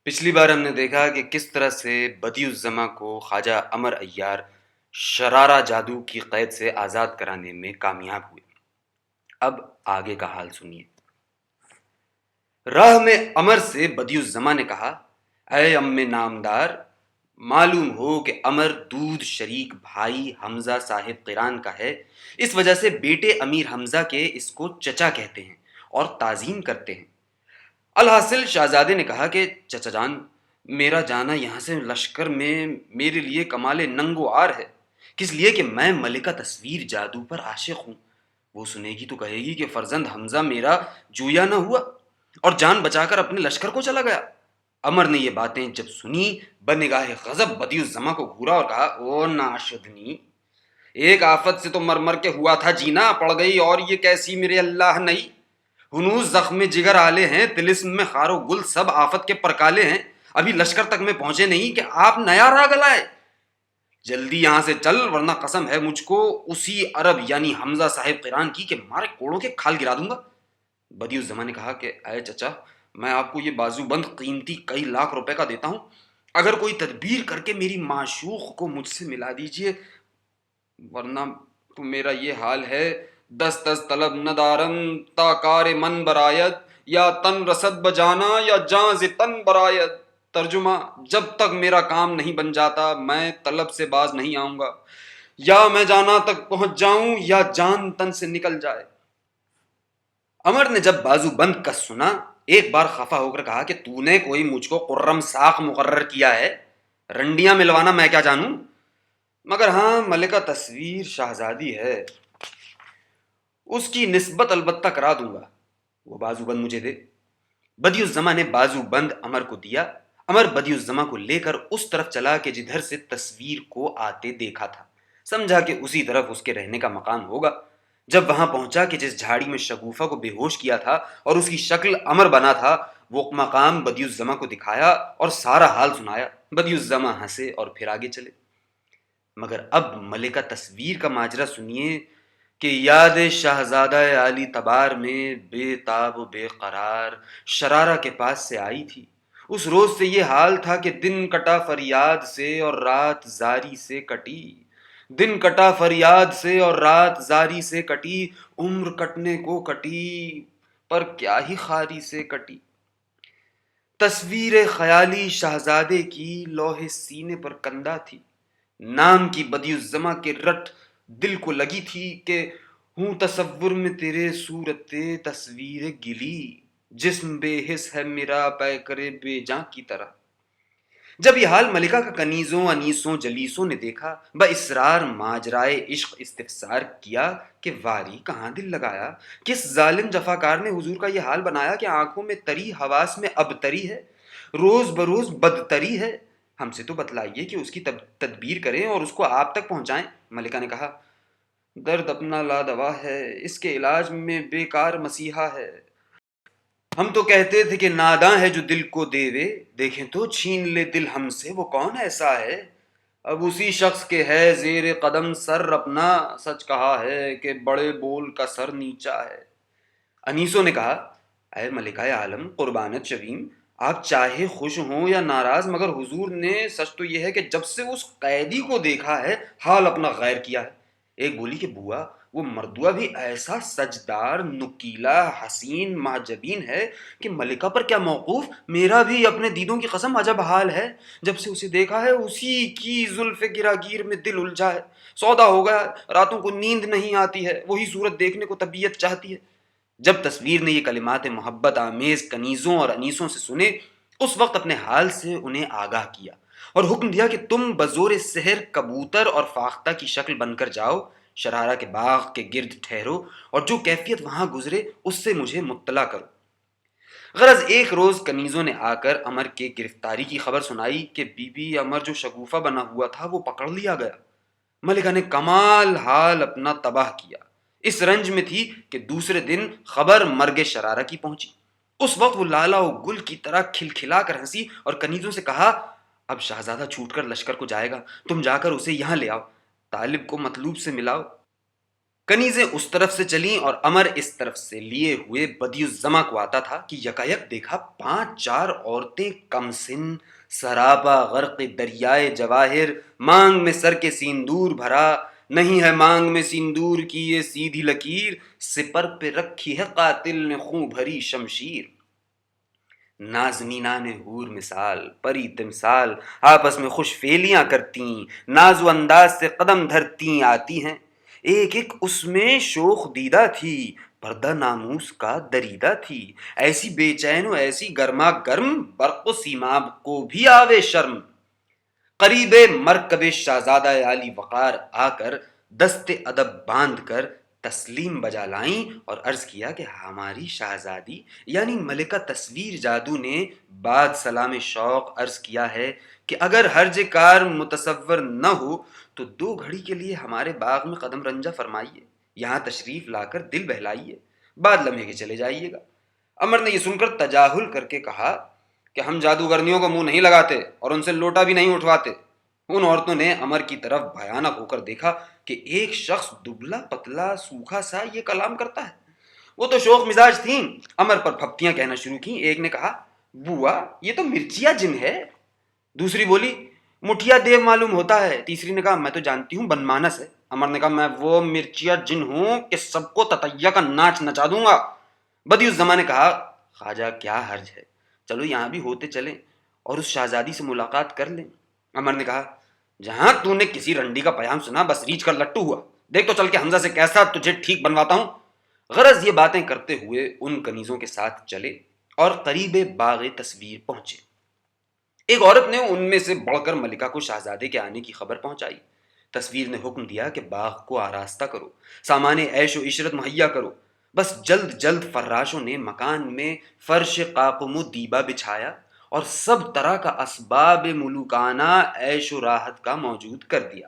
پچھلی بار ہم نے دیکھا کہ کس طرح سے بدی الزماں کو خواجہ عمر عیار شرارہ جادو کی قید سے آزاد کرانے میں کامیاب ہوئے۔ اب آگے کا حال سنیے۔ راہ میں عمر سے بدی الزماں نے کہا، اے ام نامدار، معلوم ہو کہ عمر دودھ شریک بھائی حمزہ صاحب قران کا ہے، اس وجہ سے بیٹے امیر حمزہ کے اس کو چچا کہتے ہیں اور تعظیم کرتے ہیں۔ الحاصل شہزادے نے کہا کہ چچا جان، میرا جانا یہاں سے لشکر میں میرے لیے کمال ننگ و عار ہے، کس لیے کہ میں ملکہ تصویر جادو پر عاشق ہوں۔ وہ سنے گی تو کہے گی کہ فرزند حمزہ میرا جویا نہ ہوا اور جان بچا کر اپنے لشکر کو چلا گیا۔ عمر نے یہ باتیں جب سنی، بنگاہ غضب بدی الزماں کو گھورا اور کہا، او ناشدنی، ایک آفت سے تو مر مر کے ہوا تھا جینا، پڑ گئی اور یہ کیسی میرے اللہ نئی۔ ہنوز زخم جگر آلے ہیں، طلسم میں خار و گل سب آفت کے پرکالے ہیں، ابھی لشکر تک میں پہنچے نہیں کہ آپ نیا راگ لائے۔ جلدی یہاں سے چل، ورنہ قسم ہے مجھ کو اسی عرب یعنی حمزہ صاحب قران کی کہ مارے کوڑوں کے کھال گرا دوں گا۔ بدی الزماں نے کہا کہ اے چچا، میں آپ کو یہ بازو بند قیمتی کئی لاکھ روپے کا دیتا ہوں، اگر کوئی تدبیر کر کے میری معشوق کو مجھ سے ملا دیجئے، ورنہ تو میرا یہ حال ہے، دست از طلب ندارم تا کار من برایت، یا تن رسد بجانا یا جان ز تن برایت۔ ترجمہ، جب تک میرا کام نہیں بن جاتا میں طلب سے باز نہیں آؤں گا، یا میں جانا تک پہنچ جاؤں یا جان تن سے نکل جائے۔ عمر نے جب بازو بند کا سنا، ایک بار خفا ہو کر کہا کہ تو نے کوئی مجھ کو قرم ساق مقرر کیا ہے، رنڈیاں ملوانا میں کیا جانوں، مگر ہاں ملکہ تصویر شہزادی ہے، اس کی نسبت البتہ کرا دوں گا، وہ بازو بند مجھے دے۔ بدی الزماں نے بازو بند عمر کو دیا۔ عمر بدی الزماں کو لے کر اس طرف چلا کہ جدھر سے تصویر کو آتے دیکھا تھا، سمجھا کہ اسی طرف اس کے رہنے کا مکان ہوگا۔ جب وہاں پہنچا کہ جس جھاڑی میں شگوفہ کو بے ہوش کیا تھا اور اس کی شکل عمر بنا تھا، وہ مقام بدی الزماں کو دکھایا اور سارا حال سنایا۔ بدی الزماں ہنسے اور پھر آگے چلے۔ مگر اب ملکہ تصویر کا ماجرا سنیے کہ یاد شہزادہ عالی تبار میں بے تاب و بے قرار شرارہ کے پاس سے آئی تھی۔ اس روز سے یہ حال تھا کہ دن کٹا فریاد سے اور رات زاری سے کٹی، دن کٹا فریاد سے اور رات زاری سے کٹی، عمر کٹنے کو کٹی پر کیا ہی خاری سے کٹی۔ تصویر خیالی شہزادے کی لوح سینے پر کندہ تھی، نام کی بدی الزماں کے رٹ دل کو لگی تھی کہ ہوں تصور میں تیرے صورت تصویر گلی، جسم بے حس ہے میرا پیکرے بے جاں کی طرح۔ جب یہ حال ملکہ کا کنیزوں انیسوں جلیسوں نے دیکھا، با اسرار ماجرائے عشق استفسار کیا کہ واری کہاں دل لگایا، کس ظالم جفاکار نے حضور کا یہ حال بنایا کہ آنکھوں میں تری حواس میں ابتری ہے، روز بروز بدتری ہے، ہم سے تو بتلائیے کہ اس کی تدبیر کریں اور اس کو آپ تک پہنچائیں۔ ملکہ نے کہا، درد اپنا لادوا ہے، اس کے علاج میں بیکار مسیحا ہے، ہم تو کہتے تھے کہ ناداں ہے جو دل کو دیوے، دیکھیں تو چھین لے دل ہم سے وہ کون ایسا ہے، اب اسی شخص کے ہے زیر قدم سر اپنا، سچ کہا ہے کہ بڑے بول کا سر نیچا ہے۔ انیسوں نے کہا، اے ملکہ عالم قربانت شویم، آپ چاہے خوش ہوں یا ناراض، مگر حضور نے سچ تو یہ ہے کہ جب سے اس قیدی کو دیکھا ہے حال اپنا غیر کیا ہے۔ ایک بولی کہ بوا، وہ مردوا بھی ایسا سجدار نکیلا حسین معجبین ہے کہ ملکہ پر کیا موقوف، میرا بھی اپنے دیدوں کی قسم عجب حال ہے، جب سے اسے دیکھا ہے اسی کی زلف گراگیر میں دل الجھا ہے، سودا ہو گیا، راتوں کو نیند نہیں آتی ہے، وہی صورت دیکھنے کو طبیعت چاہتی ہے۔ جب تصویر نے یہ کلمات محبت آمیز کنیزوں اور انیسوں سے سنے، اس وقت اپنے حال سے انہیں آگاہ کیا اور حکم دیا کہ تم بزور سحر کبوتر اور فاختہ کی شکل بن کر جاؤ، شرارہ کے باغ کے گرد ٹھہرو اور جو کیفیت وہاں گزرے اس سے مجھے مطلع کرو۔ غرض ایک روز کنیزوں نے آ کر عمر کے گرفتاری کی خبر سنائی کہ بی بی عمر جو شگوفہ بنا ہوا تھا وہ پکڑ لیا گیا۔ ملکہ نے کمال حال اپنا تباہ کیا، اس رنج میں تھی کہ دوسرے دن خبر مرگ شرارہ کی پہنچی۔ اس وقت وہ لالا و گل کی طرح کھلکھلا کر ہنسی اور کنیزوں سے کہا، اب شہزادہ چھوٹ کر لشکر کو جائے گا، تم جا کر اسے یہاں لے آؤ، طالب کو مطلوب سے ملاؤ۔ کنیزیں اس طرف سے چلیں اور امر اس طرف سے لیے ہوئے بدی الزما کو آتا تھا کہ یکایک دیکھا 5-4 عورتیں کم سن، سراپا غرق دریائے جواہر، مانگ میں سر کے سیندور بھرا، نہیں ہے مانگ میں سیندور کی یہ سیدھی لکیر، سپر پہ رکھی ہے قاتل نے خوں بھری شمشیر۔ نازنینان حور مثال، پری تمثال، آپس میں خوش فیلیاں کرتیں، ناز و انداز سے قدم دھرتیں آتی ہیں، ایک ایک اس میں شوخ دیدہ تھی، پردہ ناموس کا دریدہ تھی، ایسی بے چین و ایسی گرما گرم، برق و سیماب کو بھی آوے شرم۔ قریب مرکب شہزادہ عالی وقار آ کر دست ادب باندھ کر تسلیم بجا لائیں اور عرض کیا کہ ہماری شہزادی یعنی ملکہ تصویر جادو نے بعد سلام شوق عرض کیا ہے کہ اگر حرج کار متصور نہ ہو تو 2 گھڑی کے لیے ہمارے باغ میں قدم رنجہ فرمائیے، یہاں تشریف لا کر دل بہلائیے، بعد لمحے کے چلے جائیے گا۔ امر نے یہ سن کر تجاہل کر کے کہا کہ ہم جادوگرنیوں کو منہ نہیں لگاتے اور ان سے لوٹا بھی نہیں اٹھواتے۔ ان عورتوں نے امر کی طرف بھیانک ہو کر دیکھا کہ ایک شخص دبلا پتلا سوکھا سا یہ کلام کرتا ہے۔ وہ تو شوخ مزاج تھیں، امر پر پھپتیاں کہنا شروع کیں۔ ایک نے کہا بوا یہ تو مرچیا جن ہے، دوسری بولی مٹھیا دیو معلوم ہوتا ہے، تیسری نے کہا میں تو جانتی ہوں بن مانس ہے۔ امر نے کہا میں وہ مرچیا جن ہوں کہ سب کو تتیا کا ناچ نچا دوں گا۔ بدی الزماں نے کہا خواجہ کیا حرج ہے، چلو یہاں بھی ہوتے چلیں اور اس شہزادی سے ملاقات کر لیں۔ امر نے کہا جہاں تو نے کسی رنڈی کا پیام سنا بس ریچھ کر لٹو ہوا، دیکھ تو چل کے حمزہ سے کیسا تجھے ٹھیک بنواتا ہوں۔ غرض یہ باتیں کرتے ہوئے ان کنیزوں کے ساتھ چلے اور قریب باغ تصویر پہنچے۔ ایک عورت نے ان میں سے بڑھ کر ملکہ کو شہزادے کے آنے کی خبر پہنچائی۔ تصویر نے حکم دیا کہ باغ کو آراستہ کرو، سامان عیش و عشرت مہیا کرو۔ بس جلد جلد فراشوں نے مکان میں فرش قاقم و دیبا بچھایا اور سب طرح کا اسباب ملوکانہ عیش و راحت کا موجود کر دیا۔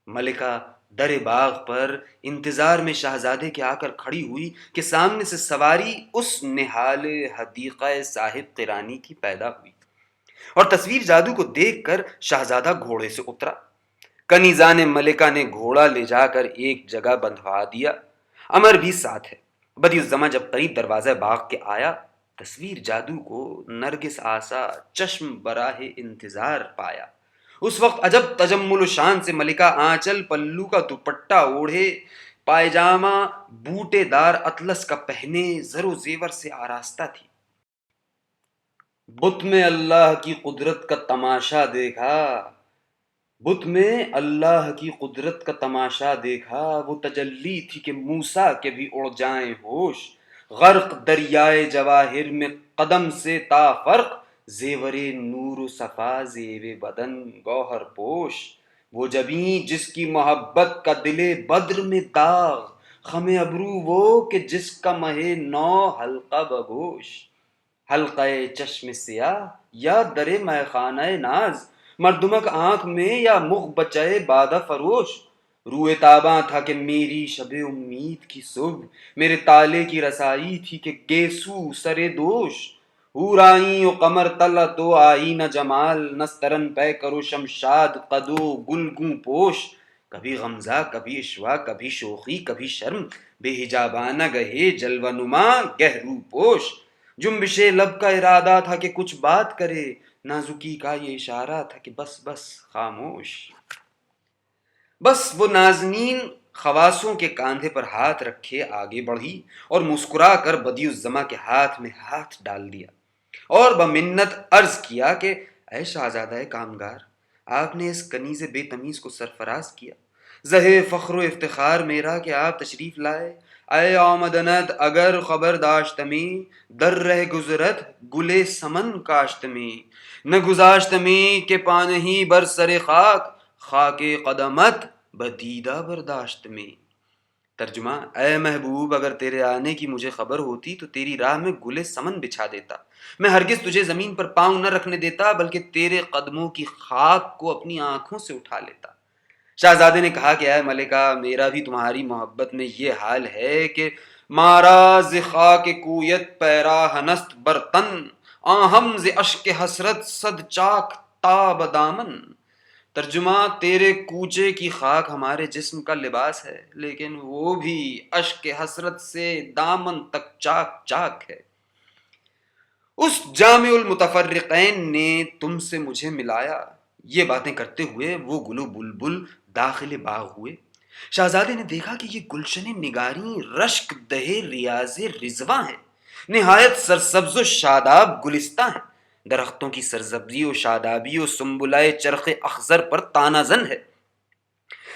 ملکہ در باغ پر انتظار میں شہزادے کے آ کر کھڑی ہوئی کہ سامنے سے سواری اس نہال حدیقہ صاحب قرانی کی پیدا ہوئی اور تصویر جادو کو دیکھ کر شہزادہ گھوڑے سے اترا۔ کنیزان ملکہ نے گھوڑا لے جا کر ایک جگہ بندھوا دیا، امر بھی ساتھ ہے۔ بدی الزماں جب قریب دروازہ باغ کے آیا، تصویر جادو کو نرگس آسا چشم براہ انتظار پایا۔ اس وقت عجب تجمل و شان سے ملکہ آنچل پلو کا دوپٹہ اوڑھے، پائجامہ بوٹے دار اطلس کا پہنے، زر و زیور سے آراستہ تھی۔ بت میں اللہ کی قدرت کا تماشا دیکھا، بت میں اللہ کی قدرت کا تماشا دیکھا، وہ تجلی تھی کہ موسیٰ کے بھی اڑ جائیں ہوش، غرق دریائے جواہر میں قدم سے تا فرق، زیور نور و صفا زیب بدن گوہر پوش، وہ جبیں جس کی محبت کا دل بدر میں داغ، خم ابرو وہ کہ جس کا مہ نو حلقہ بگوش، حلقہ چشم سیاہ یا در مے خانہ ناز، مردمک آنکھ میں یا مغ بچے بادہ فروش، روئے تاباں تھا کہ میری شب امید کی صبح، میرے تالے کی رسائی تھی کہ گیسو سرے دوش، حور آئیں و قمر طلع تو آئی نہ جمال، نسترن پے کرو شمشاد قدو گلگوں پوش، کبھی غمزہ کبھی عشوہ کبھی شوخی کبھی شرم، بے حجابانہ گہے جلوہ نما گہرو پوش، جنبش لب کا ارادہ تھا کہ کچھ بات کرے، نازکی کا یہ اشارہ تھا کہ بس بس خاموش۔ بس وہ نازنین خواصوں کے کاندھے پر ہاتھ رکھے آگے بڑھی اور مسکرا کر بدی الزماں کے ہاتھ میں ہاتھ ڈال دیا اور بمنت عرض کیا کہ اے شہزادہ کامگار، آپ نے اس کنیز بے تمیز کو سرفراز کیا، زہے فخر و افتخار میرا کہ آپ تشریف لائے، اے آمدنت اگر خبر داشت میں، در رہ گزرت گلے سمن کاشت میں، نہ گزاشت میں کہ پانہی بر سر خاک، خاک قدمت بدیدہ برداشت میں۔ ترجمہ اے محبوب اگر تیرے آنے کی مجھے خبر ہوتی تو تیری راہ میں گلے سمن بچھا دیتا، میں ہرگز تجھے زمین پر پاؤں نہ رکھنے دیتا بلکہ تیرے قدموں کی خاک کو اپنی آنکھوں سے اٹھا لیتا۔ شہزادے نے کہا کہ اے ملکہ میرا بھی تمہاری محبت میں یہ حال ہے کہ مارا ز خاک کویت پیراہ نست برتن، آہم ز اشک حسرت صد چاک تاب دامن، ترجمہ: تیرے کوچے کی خاک ہمارے جسم کا لباس ہے، لیکن وہ بھی اشک حسرت سے دامن تک چاک چاک ہے۔ اس جامع المتفرقین نے تم سے مجھے ملایا۔ یہ باتیں کرتے ہوئے وہ گل و بلبل داخل باغ ہوئے۔ شہزادے نے دیکھا کہ یہ گلشن نگاری رشک دہ ریاض رضواں ہے، نہایت سرسبز و شاداب گلستاں ہے۔ درختوں کی سرسبزی و شادابی و سنبلائے چرخ اخضر پر تانا زن ہے۔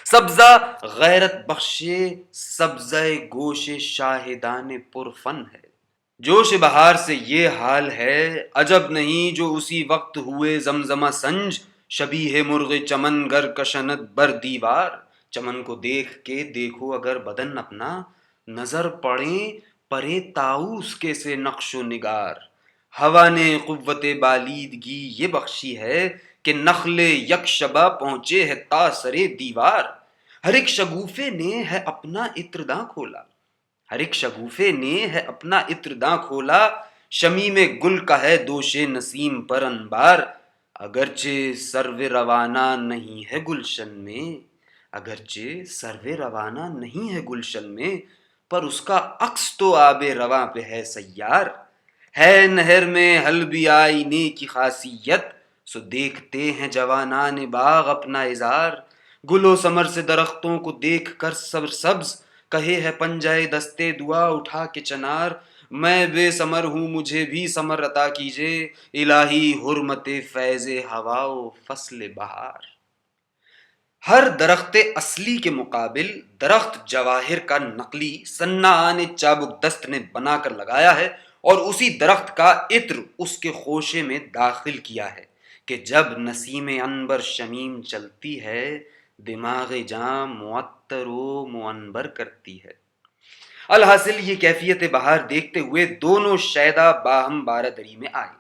سبزہ غیرت بخش سبزہ گوش شاہدان پرفن ہے۔ جوش بہار سے یہ حال ہے، عجب نہیں جو اسی وقت ہوئے زمزمہ سنج، شبیہ مرغ چمن گر کشند بر دیوار۔ چمن کو دیکھ کے دیکھو اگر بدن اپنا، نظر پڑیں پرے طاؤس کے سے نقش و نگار۔ ہوا نے قوت بالیدگی یہ بخشی ہے کہ نخل یک شبہ پہنچے ہے تا سرے دیوار۔ ہر ایک شگوفے نے ہے اپنا عطرداں کھولا، ہر ایک شگوفے نے ہے اپنا عطرداں کھولا، شمیم گل کا ہے دوش نسیم پر انبار۔ اگرچہ سرو روانہ نہیں ہے گلشن میں، اگرچہ سرو روانہ نہیں ہے گلشن میں، پر اس کا عکس تو آب رواں پہ ہے سیار۔ ہے نہر میں حلبی آئینے کی خاصیت، سو دیکھتے ہیں جوانان باغ اپنا اظہار۔ گل و ثمر سے درختوں کو دیکھ کر سبز کہے ہے پنجہ دستے دعا اٹھا کے چنار۔ میں بے ثمر ہوں مجھے بھی ثمر عطا کیجے، الہی حرمت فیض ہوا و فصل بہار۔ ہر درخت اصلی کے مقابل درخت جواہر کا نقلی صنعان چابک دست نے بنا کر لگایا ہے، اور اسی درخت کا عطر اس کے خوشے میں داخل کیا ہے کہ جب نسیم عنبر شمیم چلتی ہے، دماغ جاں معطر و معنبر کرتی ہے۔ الحاصل یہ کیفیت بہار دیکھتے ہوئے دونوں شیدا باہم بارادری میں آئے۔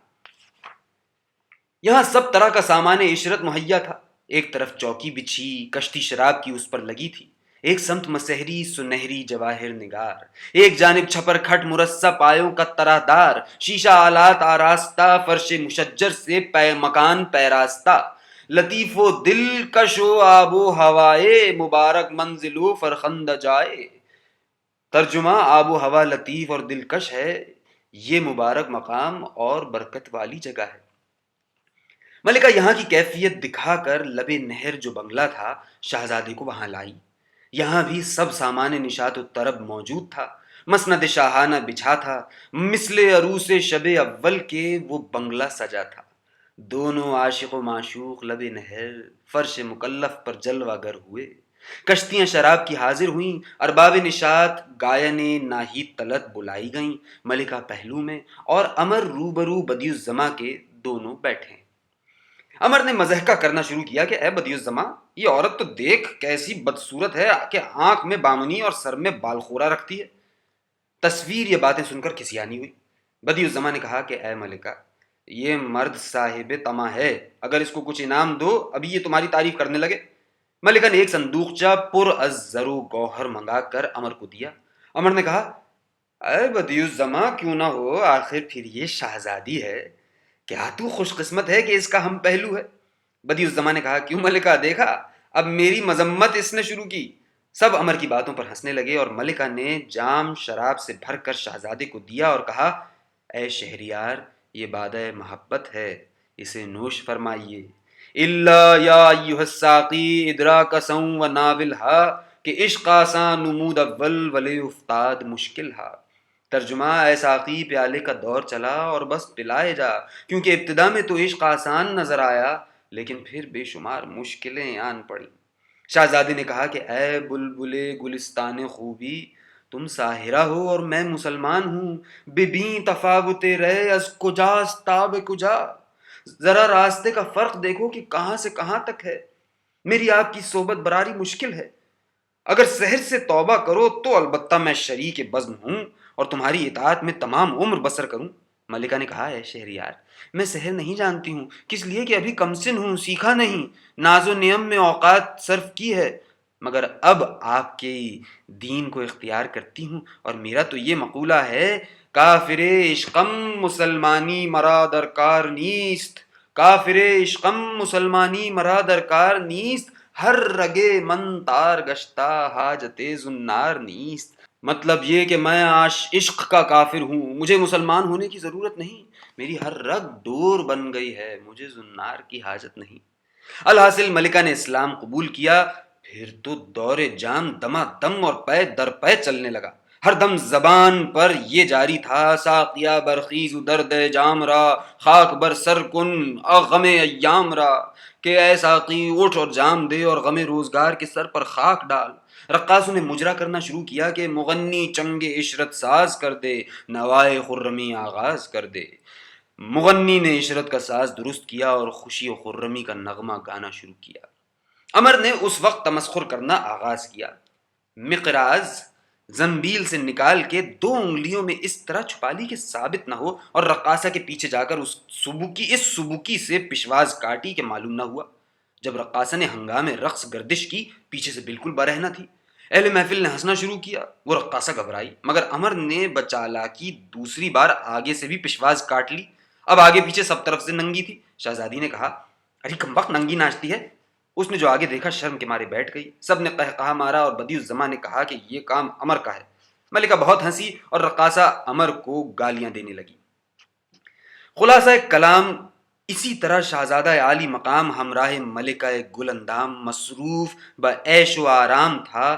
یہاں سب طرح کا سامان عشرت مہیا تھا۔ ایک طرف چوکی بچھی، کشتی شراب کی اس پر لگی تھی، ایک سمت مسحری سنہری جواہر نگار، ایک جانب چھپر کھٹ مرصع پایوں کا طرح دار، شیشہ آلات آراستہ، فرش مشجر سے مکان پیراستہ، لطیف و دلکش و آب و ہوائے، مبارک منزل و فرخندہ جائے۔ ترجمہ: آب و ہوا لطیف اور دلکش ہے، یہ مبارک مقام اور برکت والی جگہ ہے۔ ملکہ یہاں کی کیفیت دکھا کر لبے نہر جو بنگلہ تھا، شہزادے کو وہاں لائی۔ یہاں بھی سب سامان نشاط و طرب موجود تھا، مسند شاہانہ بچھا تھا، مثل عروس شب اول کے وہ بنگلہ سجا تھا۔ دونوں عاشق و معشوق لبے نہر فرش مکلف پر جلوہ گر ہوئے۔ کشتیاں شراب کی حاضر ہوئیں، ارباب نشاط گائن ناہید طلت بلائی گئیں۔ ملکہ پہلو میں اور امر روبرو بدیع الزماں کے دونوں بیٹھے۔ امر نے مضحکہ کرنا شروع کیا کہ اے بدیع الزماں، یہ عورت تو دیکھ کیسی بدصورت ہے کہ آنکھ میں بامنی اور سر میں بال خورا رکھتی ہے۔ تصویر یہ باتیں سن کر کھسیانی ہوئی۔ بدیع الزماں نے کہا کہ اے ملکہ، یہ مرد صاحب طمع ہے، اگر اس کو کچھ انعام دو ابھی یہ تمہاری تعریف کرنے لگے۔ ملکہ نے ایک صندوقچہ پر از زر و گوہر منگا کر امر کو دیا۔ امر نے کہا اے بدیع الزماں، کیوں نہ ہو، آخر پھر یہ شہزادی ہے، کیا تو خوش قسمت ہے کہ اس کا ہم پہلو ہے۔ بدیع الزماں نے کہا کیوں ملکہ، دیکھا اب میری مذمت اس نے شروع کی۔ سب امر کی باتوں پر ہنسنے لگے، اور ملکہ نے جام شراب سے بھر کر شہزادے کو دیا اور کہا اے شہریار، یہ بادہ محبت ہے، اسے نوش فرمائیے۔ الا یا ایھا الساقی ادراک سوں و ناولھا، کہ عشق آسان نمود اول ولے افتاد مشکل ہا۔ ترجمہ: اے ساقی، پیالے کا دور چلا اور بس پلائے جا، کیونکہ ابتدا میں تو عشق آسان نظر آیا لیکن پھر بے شمار مشکلیں آن پڑیں۔ شہزادے نے کہا کہ اے بلبل گلستان خوبی، تم ساحرہ ہو اور میں مسلمان ہوں، ببیں تفاوت رے از کجاست تا به کجا، ذرا راستے کا فرق دیکھو کہ کہاں سے کہاں تک ہے۔ میری آپ کی صحبت براری مشکل ہے، اگر سحر سے توبہ کرو تو البتہ میں شریک بزم ہوں اور تمہاری اطاعت میں تمام عمر بسر کروں۔ ملکہ نے کہا اے شہریار، میں سحر نہیں جانتی ہوں، کس لیے کہ ابھی کم سن ہوں، سیکھا نہیں، ناز و نعم میں اوقات صرف کی ہے، مگر اب آپ کے دین کو اختیار کرتی ہوں، اور میرا تو یہ مقولہ ہے کافر عشقم مسلمانی مرا درکار نیست، کافر عشقم مسلمانی مرا درکار نیست، ہر رگے من تار گشتہ حاجت زنار نیست۔ مطلب یہ کہ میں عشق کا کافر ہوں، مجھے مسلمان ہونے کی ضرورت نہیں، میری ہر رگ ڈور بن گئی ہے، مجھے زنار کی حاجت نہیں۔ الحاصل ملکہ نے اسلام قبول کیا، پھر تو دور جام دما دم اور پے در پے چلنے لگا۔ ہر دم زبان پر یہ جاری تھا، ساقیا برخیز درد جام را، خاک بر سر کن غم ایام را، کہ اے ساقی اٹھ اور جام دے اور غم روزگار کے سر پر خاک ڈال۔ رقاصوں نے مجرا کرنا شروع کیا کہ مغنی چنگ عشرت ساز کر دے، نوائے خرمی آغاز کر دے۔ مغنی نے عشرت کا ساز درست کیا اور خوشی و خرمی کا نغمہ گانا شروع کیا۔ عمر نے اس وقت تمسخر کرنا آغاز کیا۔ مقراض زنبیل سے نکال کے 2 انگلیوں میں اس طرح چھپا لی کہ ثابت نہ ہو، اور رقاصہ کے پیچھے جا کر اس سبوکی سے پشواز کاٹی کہ معلوم نہ ہوا۔ جب رقاصہ نے ہنگامے رقص گردش کی، پیچھے سے بالکل برہنہ تھی۔ اہل محفل نے ہنسنا شروع کیا، وہ رقاصہ گھبرائی، مگر عمر نے بچالاکی دوسری بار آگے سے بھی پشواز کاٹ لی۔ اب آگے پیچھے سب طرف سے ننگی تھی۔ شہزادی نے کہا، ارے کمبخت ننگی ناچتی ہے۔ اس نے جو آگے دیکھا شرم کے مارے بیٹھ گئی۔ سب نے قہقہا مارا اور بدیع الزماں نے کہا کہ یہ کام عمر کا ہے۔ ملکہ بہت ہنسی اور رقاصہ عمر کو گالیاں دینے لگی۔ خلاصہ کلام اسی طرح شہزادہ عالی مقام ہمراہ ملکہ گل اندام مصروف بعیش و آرام تھا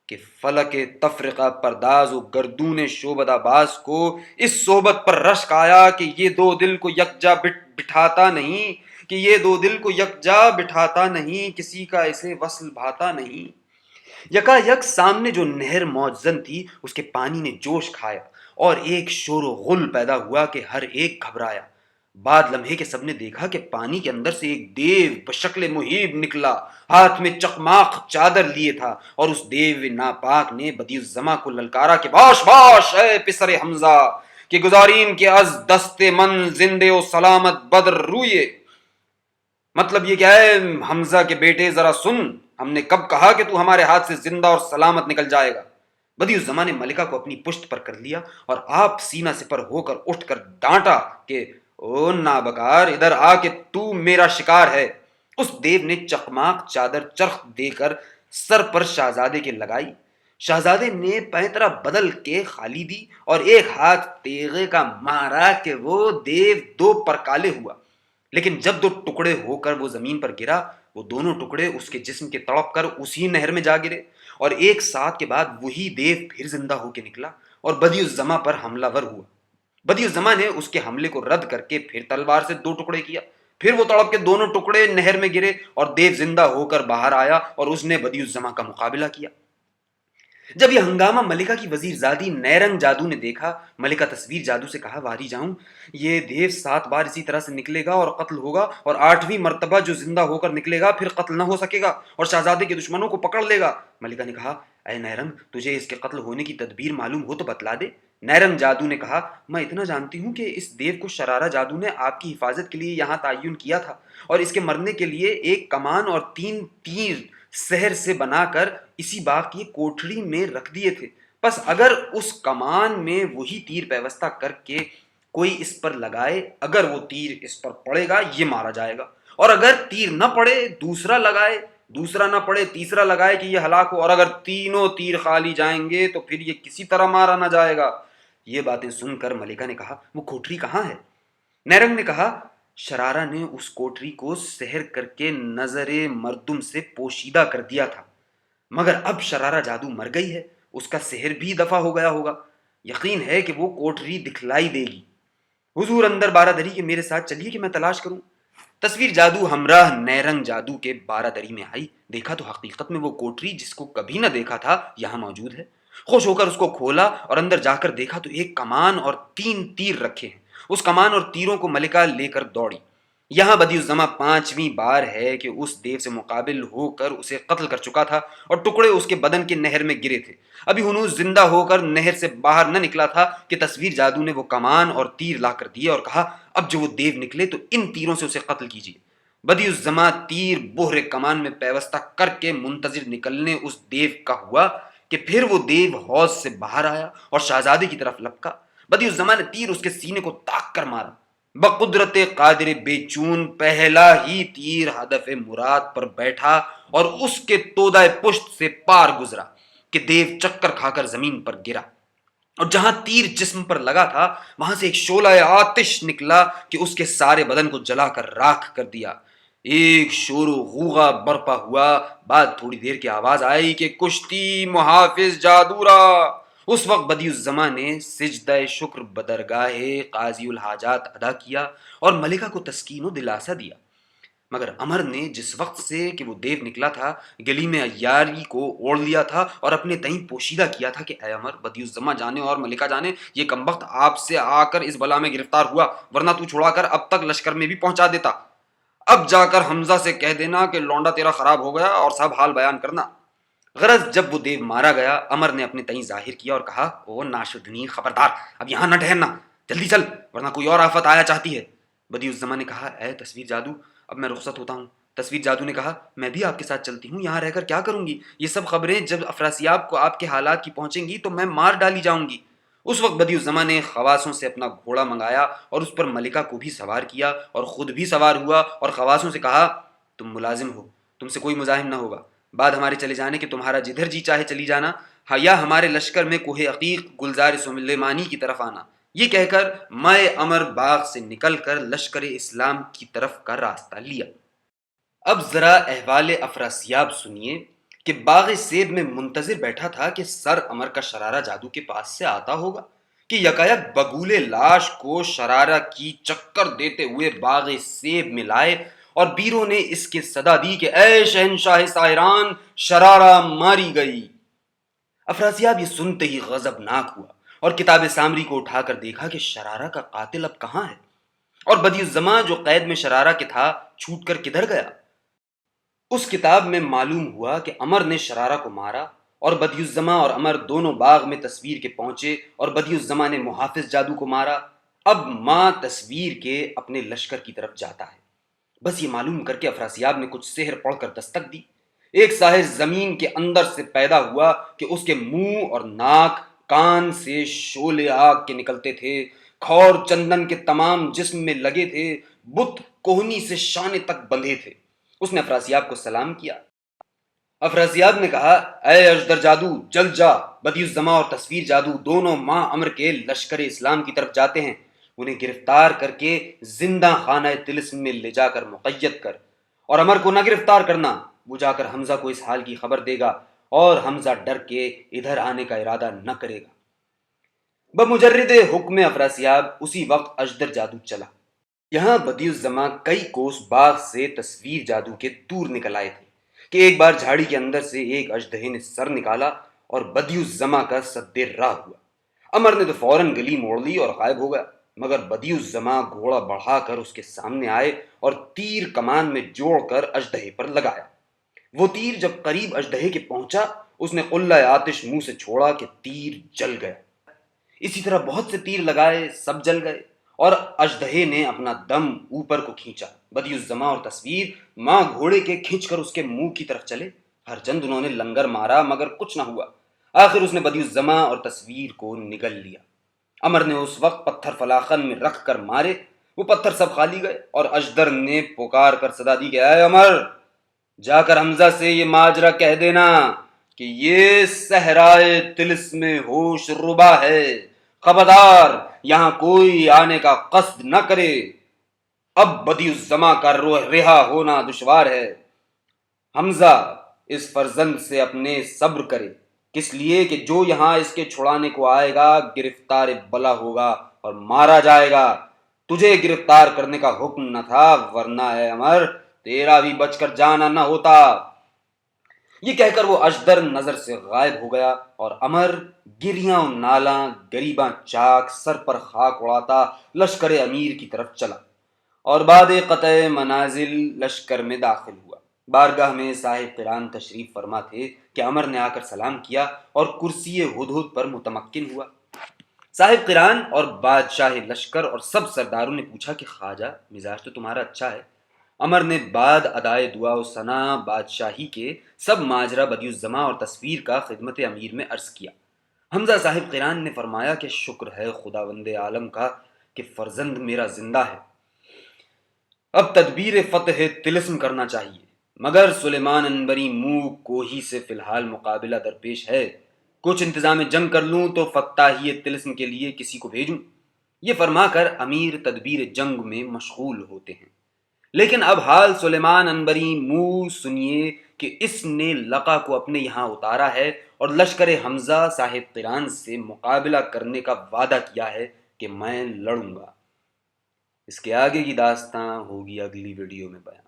کہ فلک تفرقہ پرداز و گردون شعبدہ باز کو اس صحبت پر رشک آیا کہ یہ 2 دل کو یکجا بٹھاتا نہیں، کہ یہ 2 دل کو یکجا بٹھاتا نہیں، کسی کا اسے وصل بھاتا نہیں۔ یکا یک سامنے جو نہر موجزن تھی، اس کے پانی نے جوش کھایا اور ایک شور و غل پیدا ہوا کہ ہر ایک گھبرایا۔ بعد لمحے کے سب نے دیکھا کہ پانی کے اندر سے ایک دیو بشکل محیب نکلا، ہاتھ میں چقماق چادر لیے تھا، اور اس دیو ناپاک نے بدیع الزماں کو للکارا کہ باش باش اے پسر حمزہ، کہ گزارین کے از دست من زندے و سلامت بدر روئے۔ مطلب یہ کیا ہے، حمزہ کے بیٹے ذرا سن، ہم نے کب کہا کہ تو ہمارے ہاتھ سے زندہ اور سلامت نکل جائے گا؟ بدیع الزماں نے ملکہ کو اپنی پشت پر کر لیا اور آپ سینہ سپر ہو کر اٹھ کر ڈانٹا کہ او نابکار، ادھر آ کہ تو میرا شکار ہے۔ اس دیو نے چقماق چادر چرخ دے کر سر پر شہزادے کے لگائی۔ شہزادے نے پینترا بدل کے خالی دی اور ایک ہاتھ تیغے کا مارا کہ وہ دیو 2 پرکالے ہوا، لیکن جب 2 ٹکڑے ہو کر وہ زمین پر گرا، وہ دونوں ٹکڑے اس کے جسم کے تڑپ کر اسی نہر میں جا گرے، اور ایک ساتھ کے بعد وہی دیو پھر زندہ ہو کے نکلا اور بدیع الزماں پر حملہ ور ہوا۔ بدیع الزماں نے اس کے حملے کو رد کر کے پھر تلوار سے 2 ٹکڑے کیا، پھر وہ تڑپ کے دونوں ٹکڑے نہر میں گرے اور دیو زندہ ہو کر باہر آیا اور اس نے بدیع الزماں کا مقابلہ کیا۔ جب یہ ہنگامہ ملکہ کی وزیر زادی نیرنگ جادو نے دیکھا، ملکہ تصویر جادو سے کہا، واری جاؤں، یہ دیو 7 بار اسی طرح سے نکلے گا اور قتل ہوگا، اور 8ویں مرتبہ جو زندہ ہو کر نکلے گا پھر قتل نہ ہو سکے گا اور شہزادے کے دشمنوں کو پکڑ لے گا۔ ملکہ نے کہا، اے نیرنگ، تجھے اس کے قتل ہونے کی تدبیر معلوم ہو تو بتلا دے۔ نیرنگ جادو نے کہا، میں اتنا جانتی ہوں کہ اس دیو کو شرارہ جادو نے آپ کی حفاظت کے لیے یہاں تعین کیا تھا، اور اس کے مرنے کے لیے ایک کمان اور 3 تیر سحر سے بنا کر اسی باغ کی کوٹھڑی میں رکھ دیے تھے۔ پس اگر اس کمان میں وہی تیر پیوستہ کر کے کوئی اس پر لگائے، اگر وہ تیر اس پر پڑے گا یہ مارا جائے گا، اور اگر تیر نہ پڑے دوسرا لگائے، دوسرا نہ پڑے تیسرا لگائے کہ یہ ہلاک ہو، اور اگر تینوں تیر خالی جائیں گے تو پھر یہ کسی طرح مارا نہ جائے گا۔ یہ باتیں سن کر ملکہ نے کہا، وہ کوٹھڑی کہاں ہے؟ نیرنگ نے کہا، شرارہ نے اس کوٹری کو سحر کر کے نظر مردم سے پوشیدہ کر دیا تھا، مگر اب شرارہ جادو مر گئی ہے، اس کا سحر بھی دفع ہو گیا ہوگا، یقین ہے کہ وہ کوٹری دکھلائی دے گی۔ حضور اندر 12 دری کے میرے ساتھ چلیے کہ میں تلاش کروں۔ تصویر جادو ہمراہ نیرنگ جادو کے 12 دری میں آئی، دیکھا تو حقیقت میں وہ کوٹری جس کو کبھی نہ دیکھا تھا یہاں موجود ہے۔ خوش ہو کر اس کو کھولا اور اندر جا کر دیکھا تو ایک کمان اور 3 تیر رکھے ہیں۔ اس کمان اور تیروں کو ملکہ لے کر دوڑی۔ یہاں بدیع الزماں 5ویں بار ہے کہ اس دیو سے مقابل ہو کر اسے قتل کر چکا تھا اور ٹکڑے اس کے بدن کے نہر میں گرے تھے۔ ابھی ہنوز زندہ ہو کر نہر سے باہر نہ نکلا تھا کہ تصویر جادو نے وہ کمان اور تیر لا کر دیے اور کہا، اب جو وہ دیو نکلے تو ان تیروں سے اسے قتل کیجیے۔ بدیع الزماں تیر بہر کمان میں پیوستہ کر کے منتظر نکلنے اس دیو کا ہوا کہ پھر وہ دیو حوض سے باہر آیا اور شہزادے کی طرف لپکا۔ بدیع الزماں نے تیر اس کے سینے کو تاک کر مارا، بقدرت قادر بے چون پہلا ہی تیر ہدف مراد پر بیٹھا اور اس کے تودہ پشت سے پار گزرا کہ دیو چکر کھا کر زمین پر گرا، اور جہاں تیر جسم پر لگا تھا وہاں سے ایک شعلہ آتش نکلا کہ اس کے سارے بدن کو جلا کر راکھ کر دیا۔ ایک شور و غوغا برپا ہوا، بعد تھوڑی دیر کی آواز آئی کہ کشتی محافظ جادورا۔ اس وقت بدیع الزماں نے سجدہ شکر بدرگاہ قاضی الحاجات ادا کیا اور ملکہ کو تسکین و دلاسا دیا، مگر امر نے جس وقت سے کہ وہ دیو نکلا تھا گلی میں عیاری کو اوڑھ لیا تھا اور اپنے تئیں پوشیدہ کیا تھا کہ اے امر، بدیع الزماں جانے اور ملکہ جانے یہ کمبخت آپ سے آ کر اس بلا میں گرفتار ہوا، ورنہ تو چھڑا کر اب تک لشکر میں بھی پہنچا دیتا۔ اب جا کر حمزہ سے کہہ دینا کہ لونڈا تیرا خراب ہو گیا اور سب حال بیان کرنا۔ غرض جب وہ دیو مارا گیا امر نے اپنے تئیں ظاہر کیا اور کہا، او ناشدنی، خبردار، اب یہاں نہ ٹھہرنا، جلدی چل ورنہ کوئی اور آفت آیا چاہتی ہے۔ بدیع الزماں نے کہا، اے تصویر جادو، اب میں رخصت ہوتا ہوں۔ تصویر جادو نے کہا، میں بھی آپ کے ساتھ چلتی ہوں، یہاں رہ کر کیا کروں گی؟ یہ سب خبریں جب افراسیاب کو آپ کے حالات کی پہنچیں گی تو میں مار ڈالی جاؤں گی۔ اس وقت بدیع الزماں نے خواصوں سے اپنا گھوڑا منگایا اور اس پر ملکہ کو بھی سوار کیا اور خود بھی سوار ہوا اور خواصوں سے کہا، تم ملازم ہو، تم سے کوئی مزاحم نہ ہوگا، بعد ہمارے چلے جانے کے تمہارا جدھر جی چاہے چلی جانا، ہاں یا ہمارے لشکر میں کوہ عقیق گلزار سلیمانی کی طرف آنا۔ یہ کہہ کر مائے امر باغ سے نکل کر لشکر اسلام کی طرف کا راستہ لیا۔ اب ذرا احوال افراسیاب سنیے کہ باغ سیب میں منتظر بیٹھا تھا کہ سر امر کا شرارہ جادو کے پاس سے آتا ہوگا کہ یکایک بگول لاش کو شرارہ کی چکر دیتے ہوئے باغ سیب میں لائے اور بیروں نے اس کے صدا دی کہ اے شہنشاہ ساحران، شرارہ ماری گئی۔ افراسیاب یہ سنتے ہی غضبناک ہوا اور کتاب سامری کو اٹھا کر دیکھا کہ شرارہ کا قاتل اب کہاں ہے، اور بدیع الزماں جو قید میں شرارہ کے تھا چھوٹ کر کدھر گیا۔ اس کتاب میں معلوم ہوا کہ امر نے شرارہ کو مارا اور بدیع الزماں اور امر دونوں باغ میں تصویر کے پہنچے اور بدیع الزماں نے محافظ جادو کو مارا۔ اب ماں تصویر کے اپنے لشکر کی طرف جاتا ہے۔ بس یہ معلوم کر کے افراسیاب نے کچھ سحر پڑھ کر دستک دی۔ ایک ساحر زمین کے اندر سے پیدا ہوا کہ اس کے منہ اور ناک کان سے شعلے آگ کے نکلتے تھے، کھور چندن کے تمام جسم میں لگے تھے، بت کوہنی سے شانے تک بندھے تھے۔ اس نے افراسیاب کو سلام کیا۔ افراسیاب نے کہا، اے اژدر جادو، جلد جا، بدیع الزماں اور تصویر جادو دونوں ماں امر کے لشکر اسلام کی طرف جاتے ہیں، انہیں گرفتار کر کے زندہ خانہ طلسم میں لے جا کر مقید کر، اور امر کو نہ گرفتار کرنا، وہ جا کر حمزہ کو اس حال کی خبر دے گا اور حمزہ ڈر کے ادھر آنے کا ارادہ نہ کرے گا۔ بمجرد حکم افراسیاب اسی وقت اژدر جادو چلا۔ یہاں بدیع الزماں کئی کوس باغ سے تصویر جادو کے دور نکل آئے تھے کہ ایک بار جھاڑی کے اندر سے ایک اژدہے نے سر نکالا اور بدیع الزماں کا سد راہ ہوا۔ امر نے تو فوراً گلی موڑ لی اور غائب ہو گیا، مگر بدیع الزماں گھوڑا بڑھا کر اس کے سامنے آئے اور تیر کمان میں جوڑ کر اژدہے پر لگایا۔ وہ تیر جب قریب اژدہے کے پہنچا، اس نے قلہ آتش منہ سے چھوڑا کہ تیر جل گیا۔ اسی طرح بہت سے تیر لگائے، سب جل گئے، اور اژدہے نے اپنا دم اوپر کو کھینچا۔ بدیع الزماں اور تصویر ماں گھوڑے کے کھینچ کر اس کے منہ کی طرف چلے، ہر چند انہوں نے لنگر مارا مگر کچھ نہ ہوا۔ آخر اس نے بدیع الزماں اور تصویر کو نگل لیا۔ امر نے اس وقت پتھر فلاخن میں رکھ کر مارے، وہ پتھر سب خالی گئے، اور اژدر نے پکار کر صدا دی کہ اے امر، جا کر حمزہ سے یہ ماجرا کہہ دینا کہ یہ صحرائے طلسم میں ہوش ربا ہے، خبردار یہاں کوئی آنے کا قصد نہ کرے۔ اب بدیع الزماں کا رہا ہونا دشوار ہے۔ حمزہ اس فرزند سے اپنے صبر کرے، کس لیے کہ جو یہاں اس کے چھڑانے کو آئے گا گرفتار بلا ہوگا اور مارا جائے گا۔ تجھے گرفتار کرنے کا حکم نہ تھا، ورنہ اے امر تیرا بھی بچ کر جانا نہ ہوتا۔ یہ کہہ کر وہ اژدر نظر سے غائب ہو گیا اور امر گریاں و نالاں گریباں چاک سر پر خاک اڑاتا لشکر امیر کی طرف چلا اور بعد قطع منازل لشکر میں داخل ہوا۔ بارگاہ میں صاحب قران تشریف فرما تھے کہ امر نے آ کر سلام کیا اور کرسی ہدہد پر متمکن ہوا۔ صاحب قران اور بادشاہ لشکر اور سب سرداروں نے پوچھا کہ خواجہ، مزاج تو تمہارا اچھا ہے۔ امر نے بعد ادائے دعا و ثنا بادشاہی کے سب ماجرا بدیع الزماں اور تصویر کا خدمت امیر میں عرض کیا۔ حمزہ صاحب قران نے فرمایا کہ شکر ہے خداوند عالم کا کہ فرزند میرا زندہ ہے۔ اب تدبیر فتح طلسم کرنا چاہیے، مگر سلیمان انبری منہ کو ہی سے فی الحال مقابلہ درپیش ہے۔ کچھ انتظام جنگ کر لوں تو فتاحی طلسم کے لیے کسی کو بھیجوں، یہ فرما کر امیر تدبیر جنگ میں مشغول ہوتے ہیں۔ لیکن اب حال سلیمان انبری منہ سنیے کہ اس نے لقا کو اپنے یہاں اتارا ہے اور لشکر حمزہ صاحب قران سے مقابلہ کرنے کا وعدہ کیا ہے کہ میں لڑوں گا۔ اس کے آگے کی داستاں ہوگی اگلی ویڈیو میں بیان۔